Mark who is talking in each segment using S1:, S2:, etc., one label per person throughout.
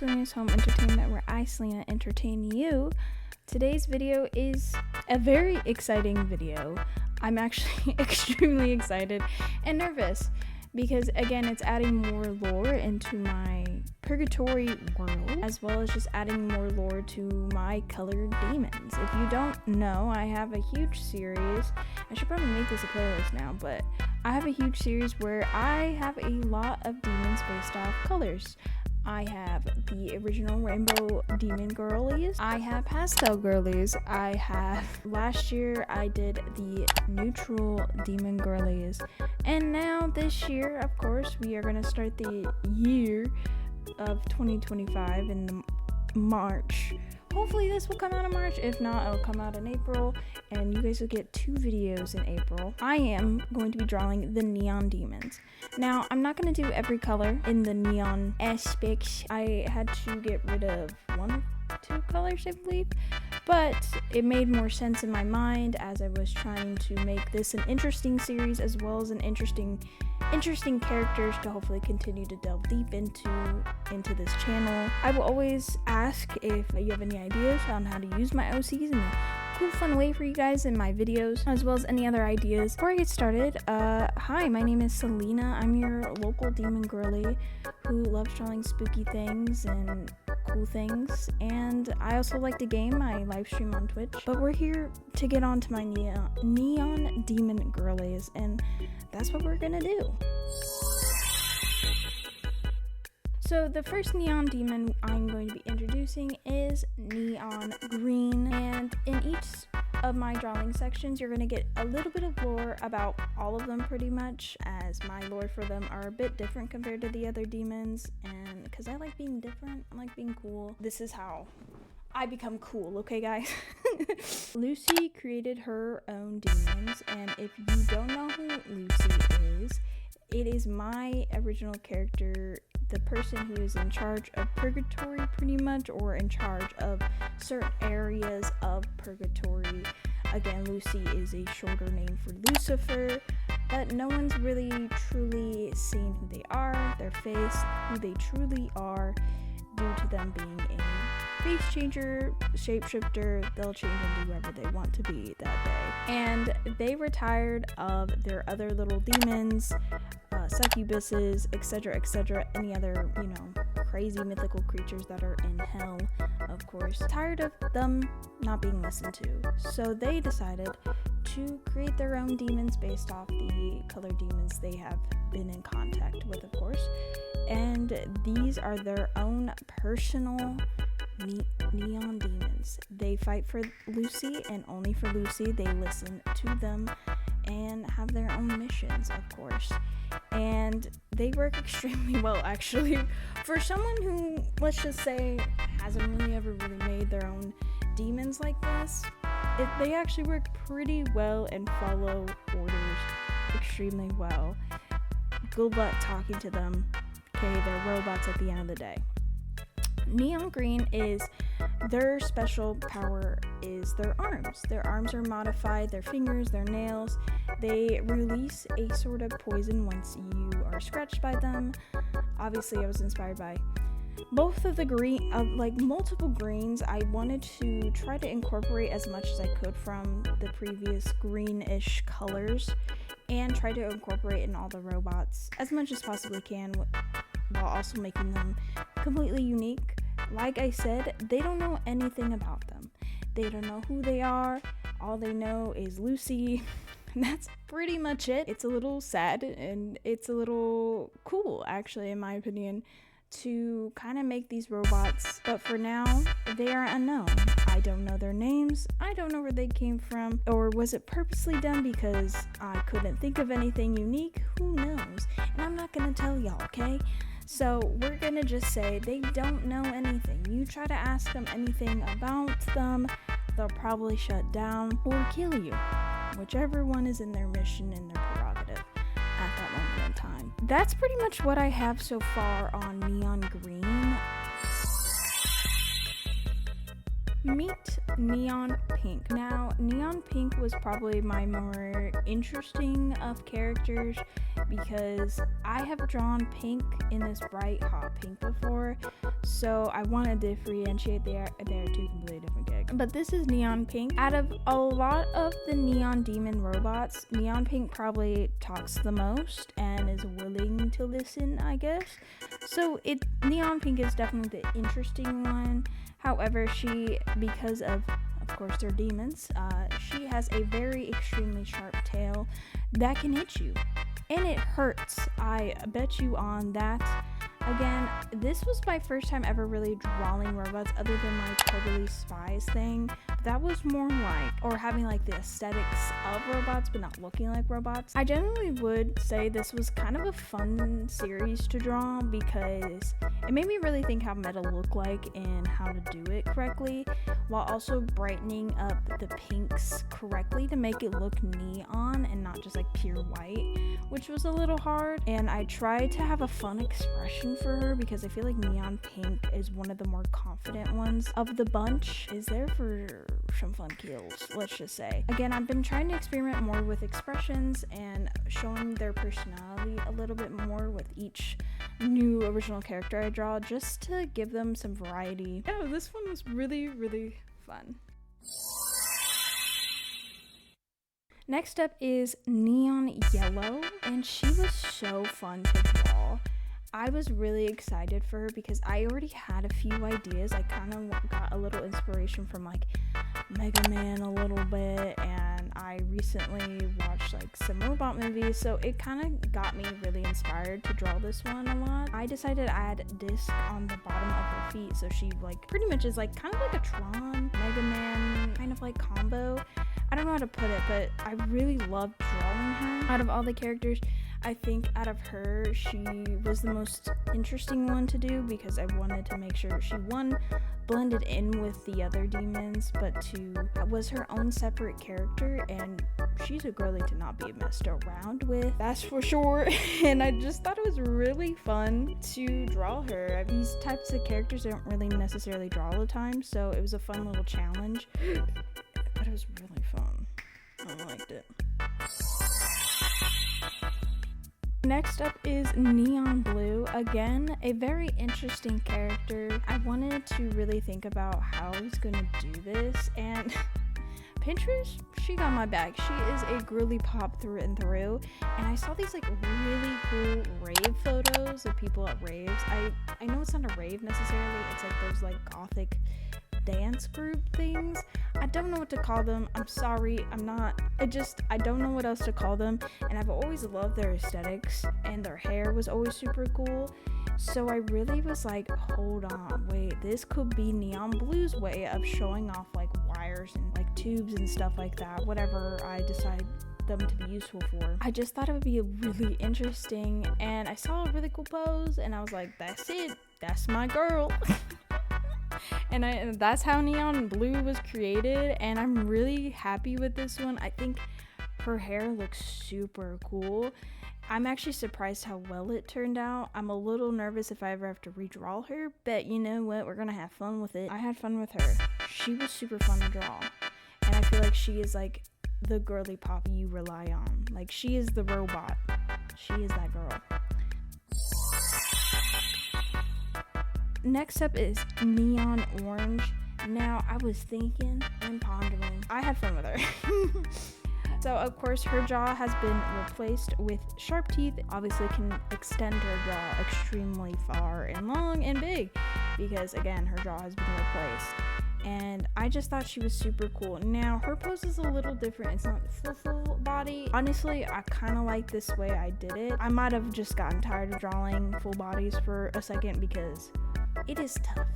S1: Slience Home Entertainment, where I, Selena, entertain you. Today's video is a very exciting video. I'm actually extremely excited and nervous because, again, it's adding more lore into my purgatory world, as well as just adding more lore to my colored demons. If you don't know, I have a huge series. I should probably make this a playlist now, but I have a huge series where I have a lot of demons based off colors. I have the original rainbow demon girlies. I have pastel girlies. Last year I did the neutral demon girlies. And now this year, of course, we are going to start the year of 2025 in March. Hopefully this will come out in March. If not, it'll come out in April, and you guys will get 2 videos in April. I am going to be drawing the neon demons. Now, I'm not going to do every color in the neon aspects. I had to get rid of 1 or 2 colors, I believe, but it made more sense in my mind as I was trying to make this an interesting series, as well as an interesting characters to hopefully continue to delve deep into this channel. I will always ask if you have any ideas on how to use my OCs in a cool, fun way for you guys in my videos, as well as any other ideas. Before I get started, hi, my name is Selena. I'm your local demon girly who loves drawing spooky things and cool things, and I also like to game. I live stream on Twitch, but we're here to get on to my neon demon girlies, and that's what we're gonna do. So the first neon demon I'm going to be introducing is neon green, and in each of my drawing sections you're going to get a little bit of lore about all of them, pretty much, as my lore for them are a bit different compared to the other demons, and because I like being different, I like being cool. This is how I become cool, okay guys? Lucy created her own demons, and if you don't know who Lucy is, it is my original character, the person who is in charge of purgatory, pretty much, or in charge of certain areas of purgatory. Again, Lucy is a shorter name for Lucifer, but no one's really truly seen who they are, their face, who they truly are, due to them being a face changer, shapeshifter. They'll change into whoever they want to be that day. And they were tired of their other little demons, succubuses, etc., any other, crazy mythical creatures that are in hell, of course. Tired of them not being listened to. So they decided to create their own demons based off the color demons they have been in contact with, of course. And these are their own personal neon demons. They fight for Lucy, and only for Lucy. They listen to them and have their own missions, of course. And they work extremely well, actually. For someone who, let's just say, hasn't really made their own demons like this, they actually work pretty well and follow orders extremely well. Good luck talking to them. Okay, they're robots at the end of the day. Neon green is their special power is their arms. Their arms are modified, their fingers, their nails. They release a sort of poison once you are scratched by them. Obviously, I was inspired by both of the green, multiple greens. I wanted to try to incorporate as much as I could from the previous greenish colors, and try to incorporate in all the robots as much as possibly can, while also making them completely unique. Like I said, they don't know anything about them. They don't know who they are. All they know is Lucy. And that's pretty much it. It's a little sad, and it's a little cool, actually, in my opinion, to kind of make these robots. But for now, they are unknown. I don't know their names. I don't know where they came from. Or was it purposely done because I couldn't think of anything unique? Who knows? And I'm not going to tell y'all, okay? So we're gonna just say they don't know anything. You try to ask them anything about them, they'll probably shut down or kill you. Whichever one is in their mission and their prerogative at that moment in time. That's pretty much what I have so far on neon green. Meet Neon Pink. Now, Neon Pink was probably my more interesting of characters because I have drawn Pink in this bright hot pink before, so I want to differentiate. They're two completely different characters. But this is Neon Pink. Out of a lot of the Neon Demon robots, Neon Pink probably talks the most and is willing to listen, I guess. So Neon Pink is definitely the interesting one. However, because of course, they're demons, she has a very extremely sharp tail that can hit you. And it hurts. I bet you on that. Again, this was my first time ever really drawing robots other than my totally spies thing. That was more like, or having like the aesthetics of robots but not looking like robots. I generally would say this was kind of a fun series to draw because it made me really think how metal looked like and how to do it correctly, while also brightening up the pinks correctly to make it look neon and not just like pure white, which was a little hard. And I tried to have a fun expression for her because I feel like Neon Pink is one of the more confident ones of the bunch. Is there for some fun kills, let's just say. Again, I've been trying to experiment more with expressions and showing their personality a little bit more with each new original character I draw, just to give them some variety. Yeah, this one was really, really fun. Next up is Neon Yellow, and she was so fun to draw. I was really excited for her because I already had a few ideas. I kind of got a little inspiration from like Mega Man a little bit, and I recently watched like some robot movies, so it kind of got me really inspired to draw this one a lot. I decided to add disc on the bottom of her feet, so she like pretty much is like kind of like a Tron Mega Man kind of like combo. I don't know how to put it, but I really loved drawing her. Out of all the characters, I think out of her, she was the most interesting one to do because I wanted to make sure she, one, blended in with the other demons, but two, was her own separate character, and she's a girly to not be messed around with, that's for sure. And I just thought it was really fun to draw her. These types of characters I don't really necessarily draw all the time, so it was a fun little challenge, but it was really fun. I liked it. Next up is Neon Blue. Again, a very interesting character. I wanted to really think about how I was going to do this, and Pinterest, she got my back. She is a girly pop through and through, and I saw these like really cool rave photos of people at raves. I know it's not a rave necessarily, it's like those like gothic dance group things. I don't know what to call them. I'm sorry. I don't know what else to call them. And I've always loved their aesthetics, and their hair was always super cool. So I really was like, hold on, wait, this could be Neon Blue's way of showing off like wires and like tubes and stuff like that, whatever I decide them to be useful for. I just thought it would be really interesting, and I saw a really cool pose, and I was like, that's it. That's my girl. And that's how Neon Blue was created, and I'm really happy with this one. I think her hair looks super cool. I'm actually surprised how well it turned out. I'm a little nervous if I ever have to redraw her, but you know what? We're gonna have fun with it. I had fun with her. She was super fun to draw, and I feel like she is like the girly pop you rely on. Like, she is the robot. She is that girl. Next up is Neon Orange. Now, I was thinking and pondering. I had fun with her. So, of course, her jaw has been replaced with sharp teeth. Obviously, can extend her jaw extremely far and long and big because, again, her jaw has been replaced. And I just thought she was super cool. Now, her pose is a little different. It's not full body. Honestly, I kind of like this way I did it. I might have just gotten tired of drawing full bodies for a second because it is tough.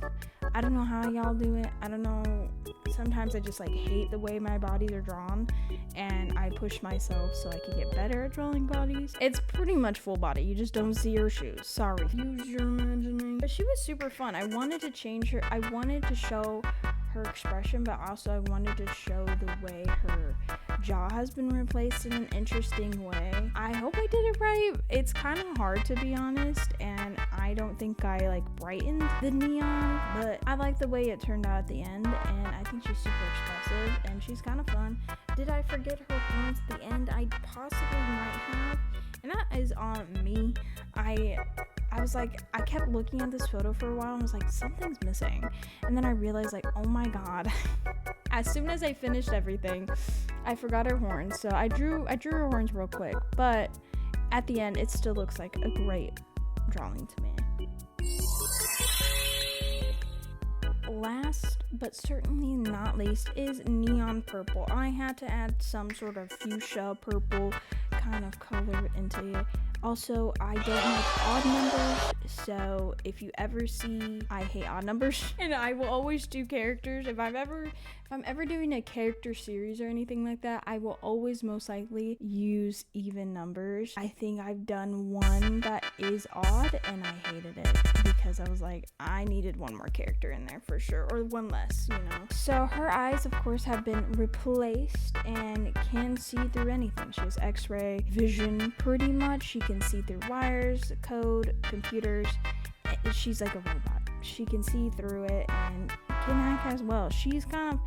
S1: I don't know how y'all do it. I don't know. Sometimes I just like hate the way my bodies are drawn, and I push myself so I can get better at drawing bodies. It's pretty much full body. You just don't see her shoes. Sorry. Use your imagining. But she was super fun. I wanted to change her. I wanted to show her expression, but also I wanted to show the way her jaw has been replaced in an interesting way. I hope I did it right. It's kind of hard, to be honest, and I don't think I like brightened the neon, but I like the way it turned out at the end, and I think she's super expressive and she's kind of fun. Did I forget her horns at the end? I possibly might have, and that is on me. I was like, I kept looking at this photo for a while and was like, something's missing. And then I realized, like, oh my god. As soon as I finished everything, I forgot her horns. So I drew her horns real quick. But at the end, it still looks like a great drawing to me. Last but certainly not least is neon purple. I had to add some sort of fuchsia purple kind of color into it. Also, I don't like odd numbers, so if you ever see, I hate odd numbers, and I will always do characters. If I'm ever doing a character series or anything like that, I will always most likely use even numbers. I think I've done one that is odd, and I hated it because I was like, I needed one more character in there for sure, or one less, you know. So her eyes, of course, have been replaced and can see through anything. She has X-ray vision, pretty much. She can see through wires, code, computers. She's like a robot. She can see through it and can hack as well. She's kind of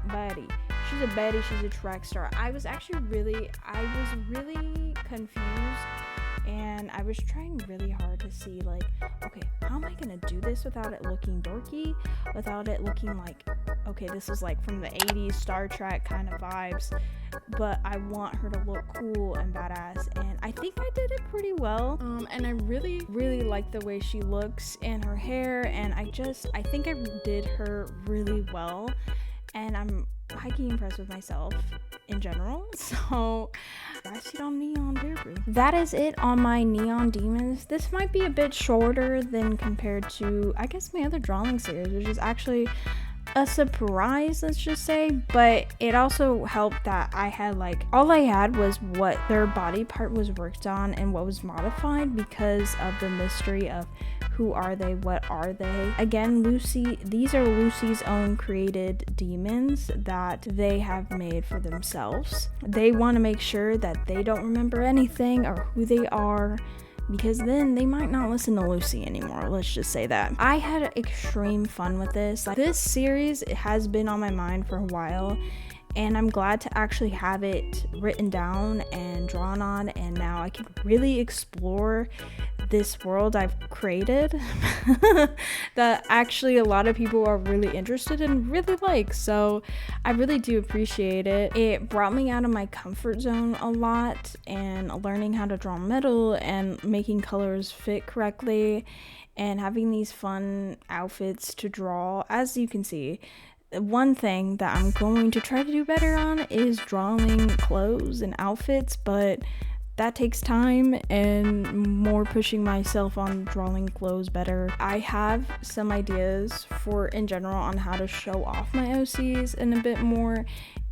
S1: baddie. She's a baddie. She's a track star. I was really confused, and I was trying really hard to see, like, okay, how am I gonna do this without it looking dorky, without it looking like, okay, this is like from the 80s Star Trek kind of vibes, but I want her to look cool and badass, and I think I did it pretty well. And I really like the way she looks and her hair, and I think I did her really well, and I'm highly impressed with myself in general. So that's it on Neon Debris. That is it on my Neon Demons. This might be a bit shorter than compared to, I guess, my other drawing series, which is actually a surprise, let's just say, but it also helped that I had, like, all I had was what their body part was worked on and what was modified because of the mystery of who are they, what are they. Again, these are Lucy's own created demons that they have made for themselves. They want to make sure that they don't remember anything or who they are, because then they might not listen to Lucy anymore. Let's just say that. I had extreme fun with this. Like, this series has been on my mind for a while, and I'm glad to actually have it written down and drawn on, and now I can really explore this world I've created that actually a lot of people are really interested in, really like. So I really do appreciate it. It brought me out of my comfort zone a lot, and learning how to draw metal and making colors fit correctly and having these fun outfits to draw. As you can see, one thing that I'm going to try to do better on is drawing clothes and outfits, but that takes time and more pushing myself on drawing clothes better. I have some ideas in general on how to show off my OCs in a bit more,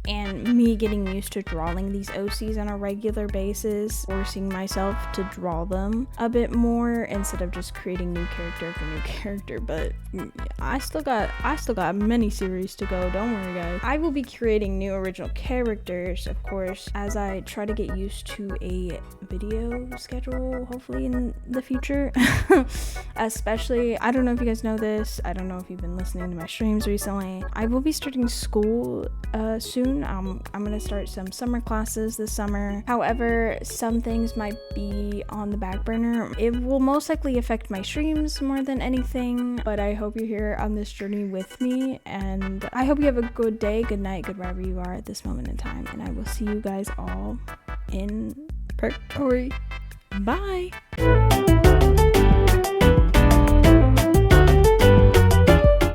S1: and me getting used to drawing these OCs on a regular basis, forcing myself to draw them a bit more instead of just creating new character after new character. But I still got many series to go, don't worry guys. I will be creating new original characters, of course, as I try to get used to a video schedule, hopefully in the future. Especially, I don't know if you guys know this, I don't know if you've been listening to my streams recently, I will be starting school soon. I'm gonna start some summer classes this summer. However, some things might be on the back burner. It will most likely affect my streams more than anything, but I hope you're here on this journey with me, and I hope you have a good day, good night, good wherever you are at this moment in time, and I will see you guys all in purgatory. Bye.